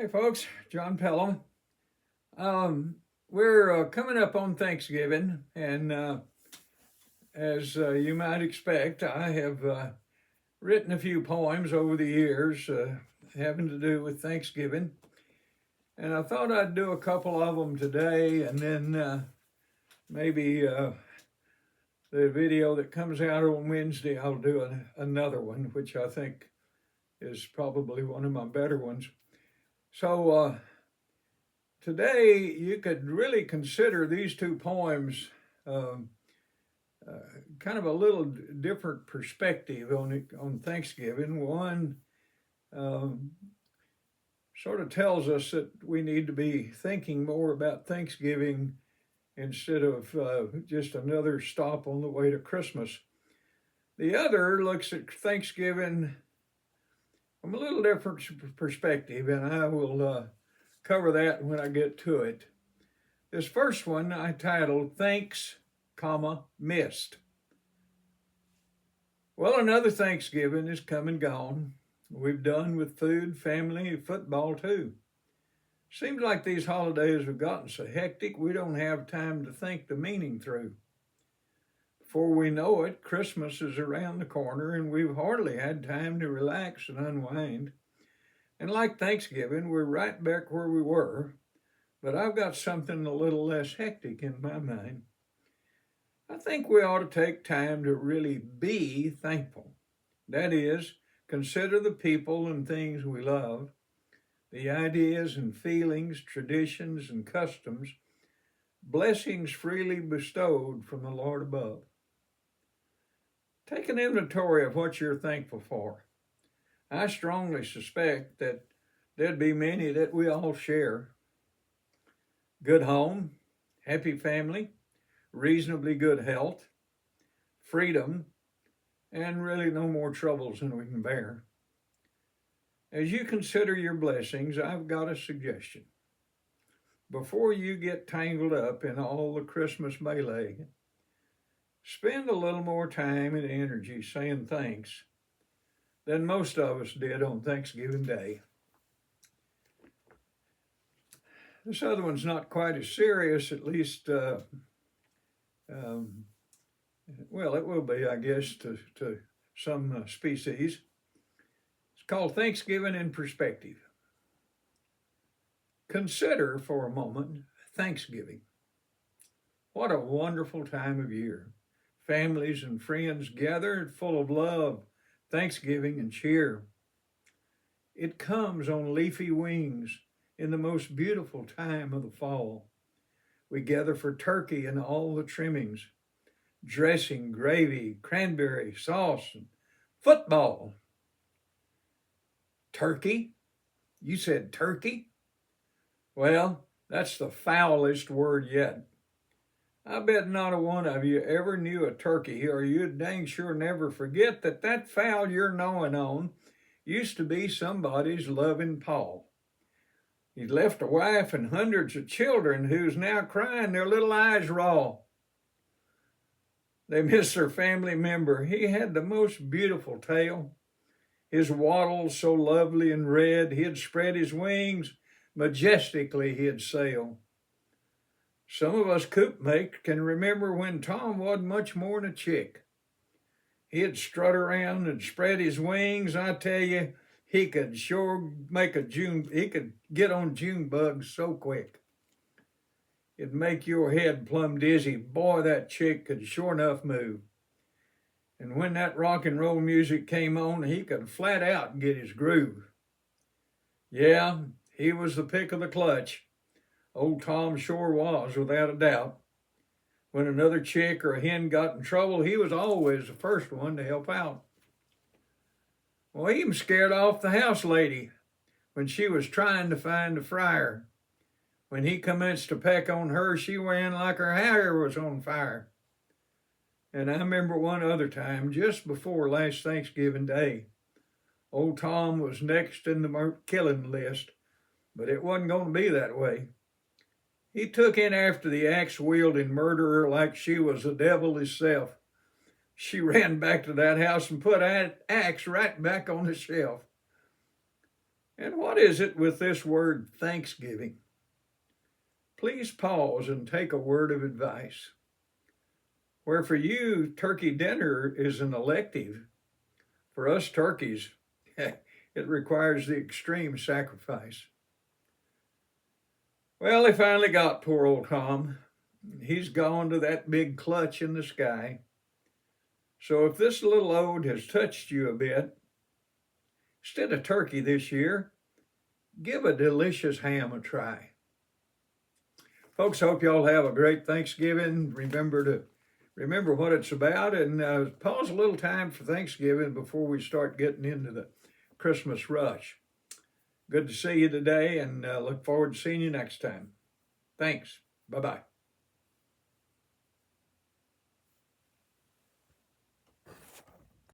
Hey folks, John Pelham. We're coming up on Thanksgiving, and as you might expect, I have written a few poems over the years having to do with Thanksgiving, and I thought I'd do a couple of them today, and then maybe the video that comes out on Wednesday, I'll do another one, which I think is probably one of my better ones. So, today, you could really consider these two poems um, kind of a little different perspective on Thanksgiving. One um, sort of tells us that we need to be thinking more about Thanksgiving instead of just another stop on the way to Christmas. The other looks at Thanksgiving from a little different perspective, and I will cover that when I get to it. This first one I titled Thanks, Missed. Well, another Thanksgiving is come and gone. We've done with food, family, football too. Seems like these holidays have gotten so hectic we don't have time to think the meaning through. Before we know it, Christmas is around the corner and we've hardly had time to relax and unwind. And like Thanksgiving, we're right back where we were, but I've got something a little less hectic in my mind. I think we ought to take time to really be thankful. That is, consider the people and things we love, the ideas and feelings, traditions and customs, blessings freely bestowed from the Lord above. Take an inventory of what you're thankful for. I strongly suspect that there'd be many that we all share. Good home, happy family, reasonably good health, freedom, and really no more troubles than we can bear. As you consider your blessings, I've got a suggestion. Before you get tangled up in all the Christmas melee, spend a little more time and energy saying thanks than most of us did on Thanksgiving Day. This other one's not quite as serious, at least, well, it will be, I guess, to some species. It's called Thanksgiving in Perspective. Consider for a moment Thanksgiving. What a wonderful time of year. Families and friends gathered full of love, thanksgiving, and cheer. It comes on leafy wings in the most beautiful time of the fall. We gather for turkey and all the trimmings, dressing, gravy, cranberry, sauce, and football. Turkey? You said turkey? Well, that's the foulest word yet. I bet not a one of you ever knew a turkey, or you'd dang sure never forget that fowl you're gnawing on used to be somebody's loving paw. He'd left a wife and hundreds of children who's now crying their little eyes raw. They miss their family member. He had the most beautiful tail. His wattles so lovely and red, he'd spread his wings, majestically he'd sail. Some of us coopmates can remember when Tom wasn't much more than a chick. He'd strut around and spread his wings. I tell you, he could sure he could get on June bugs so quick. It'd make your head plumb dizzy. Boy, that chick could sure enough move. And when that rock and roll music came on, he could flat out get his groove. Yeah, he was the pick of the clutch. Old Tom sure was, without a doubt. When another chick or a hen got in trouble, he was always the first one to help out. Well, he even scared off the house lady when she was trying to find a fryer. When he commenced to peck on her, she ran like her hair was on fire. And I remember one other time, just before last Thanksgiving Day, old Tom was next in the killing list, but it wasn't going to be that way. He took in after the axe-wielding murderer like she was the devil himself. She ran back to that house and put that axe right back on the shelf. And what is it with this word Thanksgiving? Please pause and take a word of advice. Where for you, turkey dinner is an elective, for us turkeys, it requires the extreme sacrifice. Well, they finally got poor old Tom. He's gone to that big clutch in the sky. So if this little ode has touched you a bit, instead of turkey this year, give a delicious ham a try. Folks, hope y'all have a great Thanksgiving. Remember what it's about, and pause a little time for Thanksgiving before we start getting into the Christmas rush. Good to see you today, and look forward to seeing you next time. Thanks. Bye-bye.